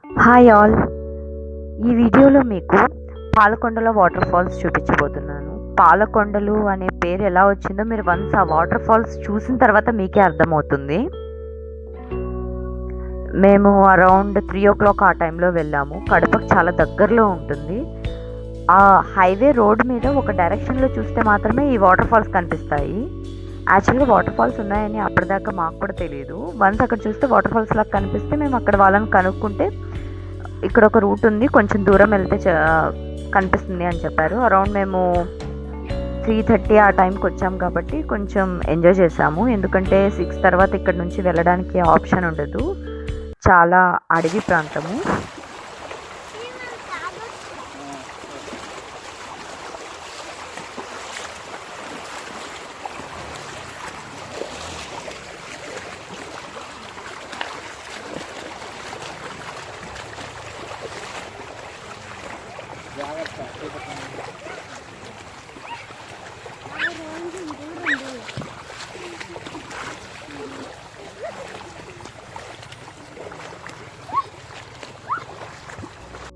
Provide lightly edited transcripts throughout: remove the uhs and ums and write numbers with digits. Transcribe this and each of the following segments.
Hi all. ఈ వీడియోలో మీకు పాలకొండలో వాటర్ ఫాల్స్ చూపించబోతున్నాను. పాలకొండలు అనే పేరు ఎలా వచ్చిందో మీరు వన్స్ ఆ వాటర్ ఫాల్స్ చూసిన తర్వాత మీకే అర్థమవుతుంది. మేము అరౌండ్ 3 o'clock ఆ టైంలో వెళ్ళాము. కడపకు చాలా దగ్గరలో ఉంటుంది. ఆ హైవే రోడ్ మీద ఒక డైరెక్షన్లో చూస్తే మాత్రమే ఈ వాటర్ ఫాల్స్ కనిపిస్తాయి. యాక్చువల్గా వాటర్ ఫాల్స్ ఉన్నాయని అప్పటిదాకా మాకు కూడా తెలియదు. వన్స్ అక్కడ చూస్తే వాటర్ ఫాల్స్ లాగా కనిపిస్తే మేము అక్కడ వాళ్ళని కనుక్కుంటే ఇక్కడ ఒక రూట్ ఉంది, కొంచెం దూరం వెళ్తే కనిపిస్తుంది అని చెప్పారు. అరౌండ్ మేము 3:30 ఆ టైంకి వచ్చాం కాబట్టి కొంచెం ఎంజాయ్ చేసాము. ఎందుకంటే 6 తర్వాత ఇక్కడ నుంచి వెళ్ళడానికి ఆప్షన్ ఉండదు, చాలా అడవి ప్రాంతము.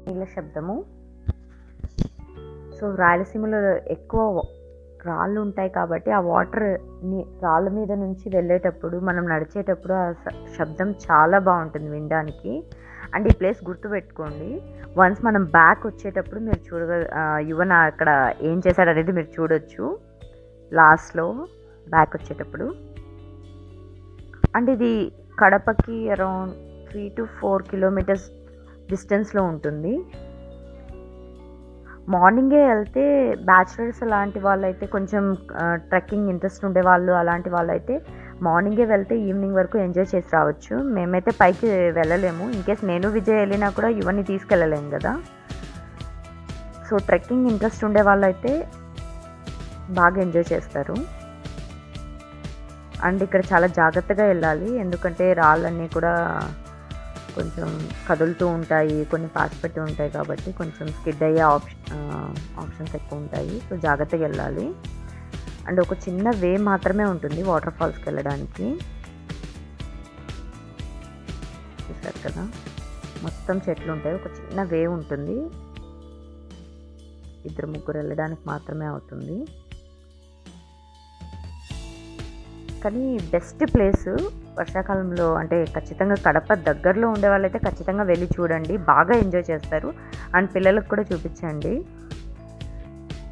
నీళ్ళ శబ్దము. సో రాయలసీమలో ఎక్కువ రాళ్ళు ఉంటాయి కాబట్టి ఆ వాటర్ రాళ్ళ మీద నుంచి వెళ్ళేటప్పుడు మనం నడిచేటప్పుడు ఆ శబ్దం చాలా బాగుంటుంది వినడానికి. అండ్ ఈ ప్లేస్ గుర్తుపెట్టుకోండి, వన్స్ మనం బ్యాక్ వచ్చేటప్పుడు మీరు యువన అక్కడ ఏం చేశాడు అనేది మీరు చూడొచ్చు లాస్ట్లో బ్యాక్ వచ్చేటప్పుడు. అండ్ ఇది కడపకి అరౌండ్ 3 to 4 kilometers డిస్టెన్స్లో ఉంటుంది. మార్నింగే వెళ్తే బ్యాచిలర్స్ అలాంటి వాళ్ళైతే, కొంచెం ట్రెక్కింగ్ ఇంట్రెస్ట్ ఉండే వాళ్ళు అలాంటి వాళ్ళైతే మార్నింగే వెళ్తే ఈవినింగ్ వరకు ఎంజాయ్ చేసి రావచ్చు. మేమైతే పైకి వెళ్ళలేము. ఇన్కేస్ నేను విజయ్ వెళ్ళినా కూడా ఇవన్నీ తీసుకెళ్ళలేము కదా. సో ట్రెక్కింగ్ ఇంట్రెస్ట్ ఉండే వాళ్ళైతే బాగా ఎంజాయ్ చేస్తారు. అండ్ ఇక్కడ చాలా జాగ్రత్తగా వెళ్ళాలి, ఎందుకంటే రాళ్ళన్నీ కూడా కొంచెం కదులుతూ ఉంటాయి, కొన్ని పాసిపెట్టి ఉంటాయి కాబట్టి కొంచెం స్కిడ్ అయ్యే ఆప్షన్స్ ఎక్కువ ఉంటాయి. సో జాగ్రత్తగా వెళ్ళాలి. అండ్ ఒక చిన్న వే మాత్రమే ఉంటుంది వాటర్ ఫాల్స్కి వెళ్ళడానికి. చూసారు కదా, మొత్తం చెట్లు ఉంటాయి, ఒక చిన్న వే ఉంటుంది, 2-3 వెళ్ళడానికి మాత్రమే అవుతుంది. కానీ బెస్ట్ ప్లేసు వర్షాకాలంలో అంటే ఖచ్చితంగా కడప దగ్గరలో ఉండే వాళ్ళైతే ఖచ్చితంగా వెళ్ళి చూడండి, బాగా ఎంజాయ్ చేస్తారు. అండ్ పిల్లలకు కూడా చూపించండి,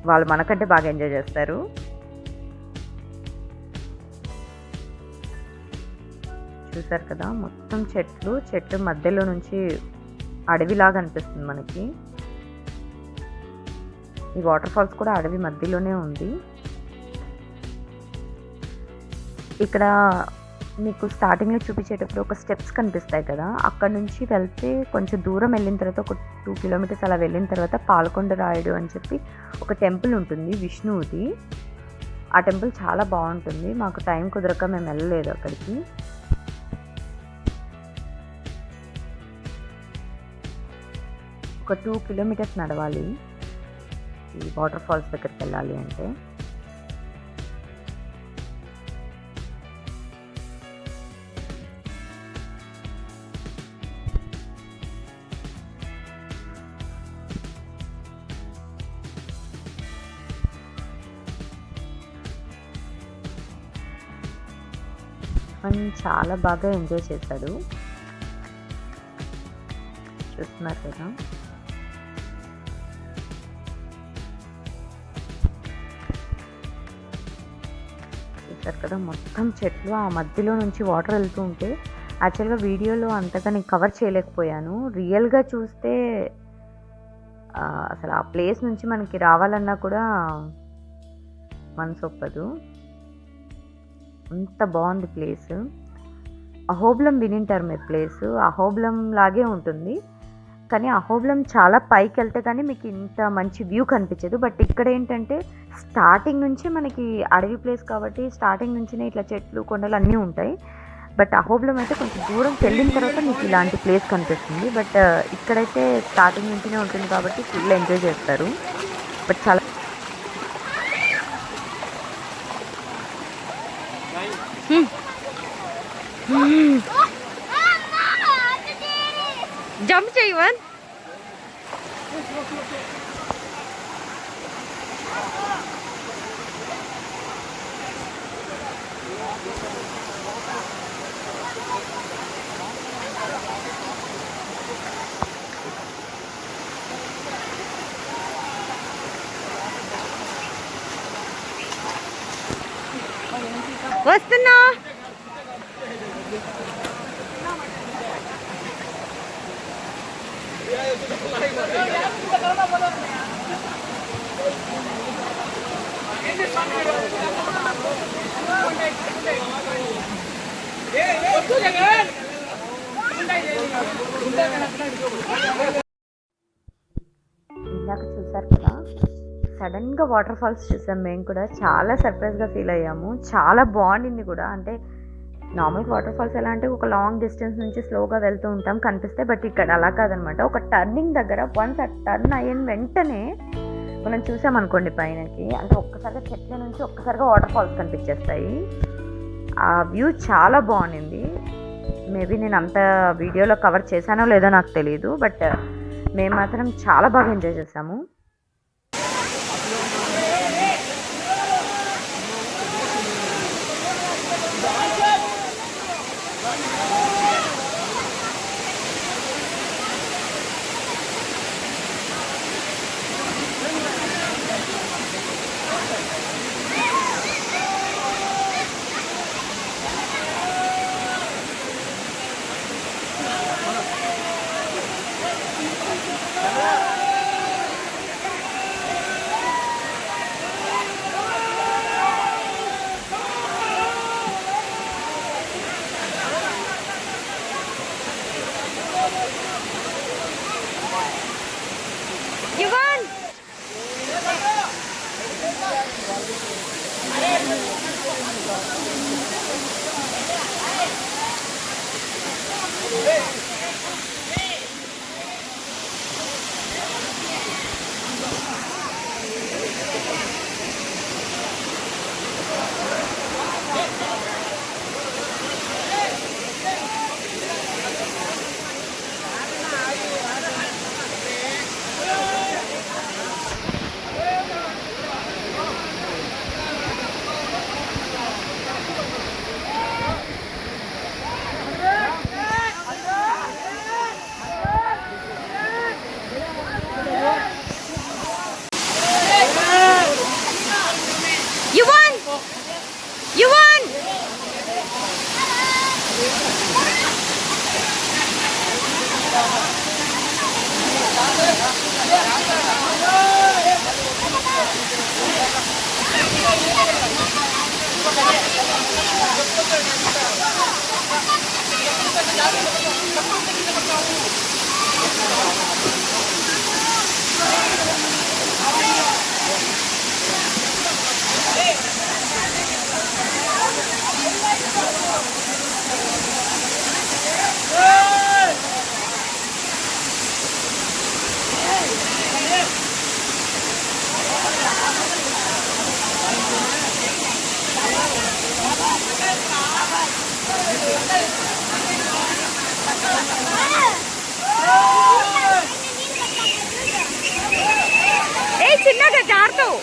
వాళ్ళు మనకంటే బాగా ఎంజాయ్ చేస్తారు. చూసారు కదా, మొత్తం చెట్లు మధ్యలో నుంచి అడవిలాగా అనిపిస్తుంది మనకి. ఈ వాటర్ ఫాల్స్ కూడా అడవి మధ్యలోనే ఉంది. ఇక్కడ మీకు స్టార్టింగ్లో చూపించేటప్పుడు ఒక స్టెప్స్ కనిపిస్తాయి కదా, అక్కడ నుంచి వెళ్తే కొంచెం దూరం వెళ్ళిన తర్వాత ఒక 2 kilometers అలా వెళ్ళిన తర్వాత పాలకొండ రాయుడు అని చెప్పి ఒక టెంపుల్ ఉంటుంది, విష్ణువుది. ఆ టెంపుల్ చాలా బాగుంటుంది. మాకు టైం కుదరక మేము వెళ్ళలేదు అక్కడికి. ఒక 2 kilometers నడవాలి ఈ వాటర్ ఫాల్స్ దగ్గరికి వెళ్ళాలి అంటే. చాలా బాగా ఎంజాయ్ చేశాడు, చూస్తున్నారు కదా. చూసారు కదా, మొత్తం చెట్లు, ఆ మధ్యలో నుంచి వాటర్ వెళ్తూ ఉంటే యాక్చువల్గా వీడియోలో అంతగా నేను కవర్ చేయలేకపోయాను. రియల్గా చూస్తే అసలు ఆ ప్లేస్ నుంచి మనకి రావాలన్నా కూడా మనసు ఒప్పదు, అంత బాగుంది ప్లేస్. అహోబిలం వినింటారు మీరు ప్లేస్, అహోబిలం లాగే ఉంటుంది. కానీ అహోబిలం చాలా పైకి వెళ్తే కానీ మీకు ఇంత మంచి వ్యూ కనిపించదు. బట్ ఇక్కడ ఏంటంటే స్టార్టింగ్ నుంచి మనకి అడవి ప్లేస్ కాబట్టి స్టార్టింగ్ నుంచినే ఇట్లా చెట్లు కొండలు అన్నీ ఉంటాయి. బట్ అహోబిలం అయితే కొంచెం దూరం వెళ్ళిన తర్వాత మీకు ఇలాంటి ప్లేస్ కనిపిస్తుంది. బట్ ఇక్కడైతే స్టార్టింగ్ నుంచినే ఉంటుంది కాబట్టి ఫుల్ ఎంజాయ్ చేస్తారు. బట్ చాలా జంప్ చేయవన్. వస్తున్నా. ఇందాక చూసారు కదా, సడన్గా వాటర్ ఫాల్స్ చూసాం. మేము కూడా చాలా సర్ప్రైజ్గా ఫీల్ అయ్యాము. చాలా బాగుండింది కూడా. అంటే నార్మల్గా వాటర్ ఫాల్స్ ఎలా అంటే ఒక లాంగ్ డిస్టెన్స్ నుంచి స్లోగా వెళ్తూ ఉంటాం కనిపిస్తే, బట్ ఇక్కడ అలా కాదనమాట. ఒక టర్నింగ్ దగ్గర వన్స్ ఆ టర్న్ అయిన వెంటనే మనం చూసామనుకోండి పైనకి, అంటే ఒక్కసారిగా చెట్ల నుంచి ఒక్కసారిగా వాటర్ ఫాల్స్ కనిపించేస్తాయి. ఆ వ్యూ చాలా బాగుండింది. మేబీ నేను అంత వీడియోలో కవర్ చేశానో లేదో నాకు తెలియదు, బట్ మేము మాత్రం చాలా బాగా ఎంజాయ్ చేసాము. చిన్నగా జారుతావు.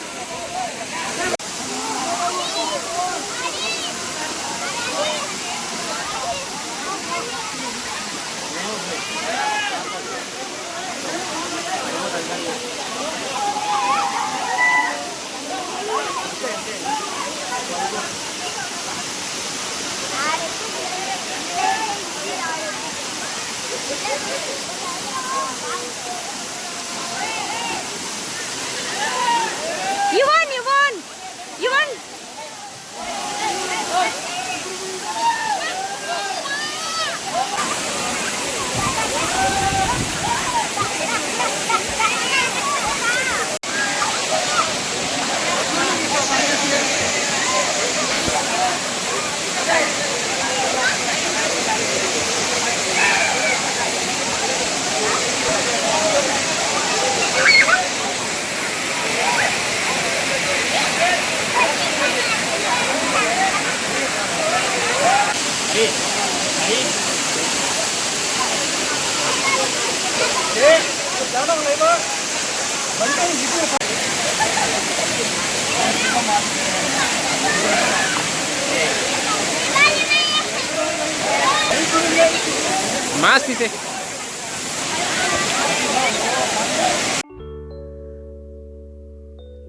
మాస్క్ తీసే.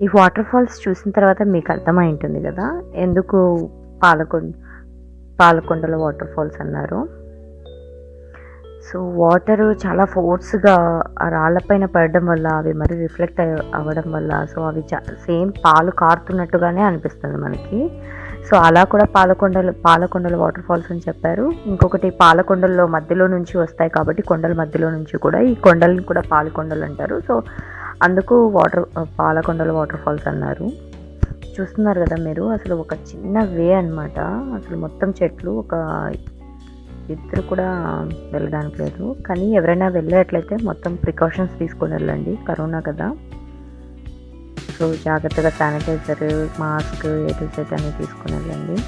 ఈ వాటర్ ఫాల్స్ చూసిన తర్వాత మీకు అర్థమై ఉంటుంది కదా ఎందుకు పాలకొండలో వాటర్ ఫాల్స్ అన్నారు. సో వాటర్ చాలా ఫోర్స్గా ఆ రాళ్ళపైన పడడం వల్ల అవి మరి రిఫ్లెక్ట్ అవ్వడం వల్ల సో అవి సేమ్ పాలు కారుతున్నట్టుగానే అనిపిస్తుంది మనకి. సో అలా కూడా పాలకొండల వాటర్ ఫాల్స్ అని చెప్పారు. ఇంకొకటి పాలకొండల్లో మధ్యలో నుంచి వస్తాయి కాబట్టి కొండల మధ్యలో నుంచి కూడా ఈ కొండలను కూడా పాలకొండలు అంటారు. సో అందుకు పాలకొండల వాటర్ ఫాల్స్ అన్నారు. చూస్తున్నారు కదా మీరు, అసలు ఒక చిన్న వే అనమాట. అసలు మొత్తం చెట్లు, ఒక ఇద్దరు కూడా వెళ్ళడానికి లేదు. కానీ ఎవరైనా వెళ్ళేట్లయితే మొత్తం ప్రికాషన్స్ తీసుకొని వెళ్ళండి, కరోనా కదా. సో జాగ్రత్తగా sanitiser, mask, A to Z అన్నీ తీసుకొని వెళ్ళండి.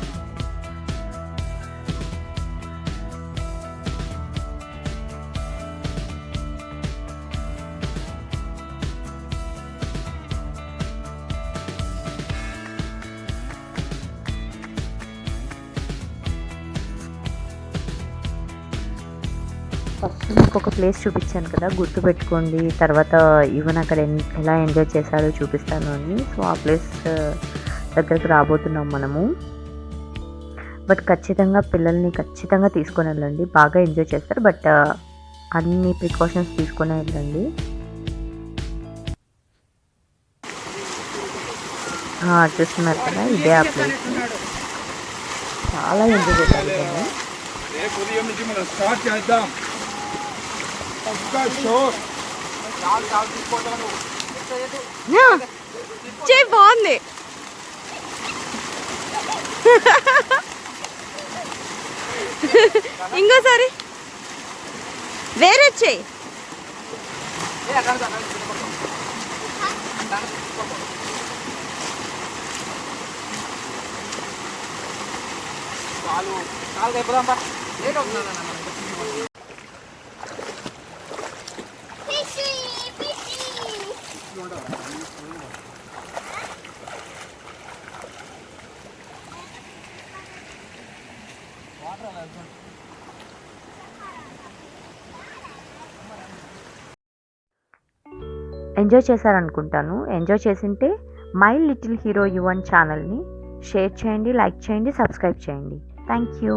ఫస్ట్ మీకు ఒక ప్లేస్ చూపించాను కదా, గుర్తుపెట్టుకోండి. తర్వాత ఈవెన్ అక్కడ ఎలా ఎంజాయ్ చేశారో చూపిస్తాను అని. సో ఆ ప్లేస్ దగ్గరికి రాబోతున్నాం మనము. బట్ పిల్లల్ని ఖచ్చితంగా తీసుకొని వెళ్ళండి, బాగా ఎంజాయ్ చేస్తారు. బట్ అన్ని ప్రికాషన్స్ తీసుకొని వెళ్ళండి. చూస్తున్నారు కదా, ఇదే ఆ ప్లేస్. చాలా ఎంజాయ్ చేశారు. బాగుంది. ఇంకోసారి వేరే చెయ్యి. ఎంజాయ్ చేశారనుకుంటాను. ఎంజాయ్ చేసింటే మై లిటిల్ హీరో యువన్ ఛానల్ని షేర్ చేయండి, లైక్ చేయండి, సబ్స్క్రైబ్ చేయండి. Thank you.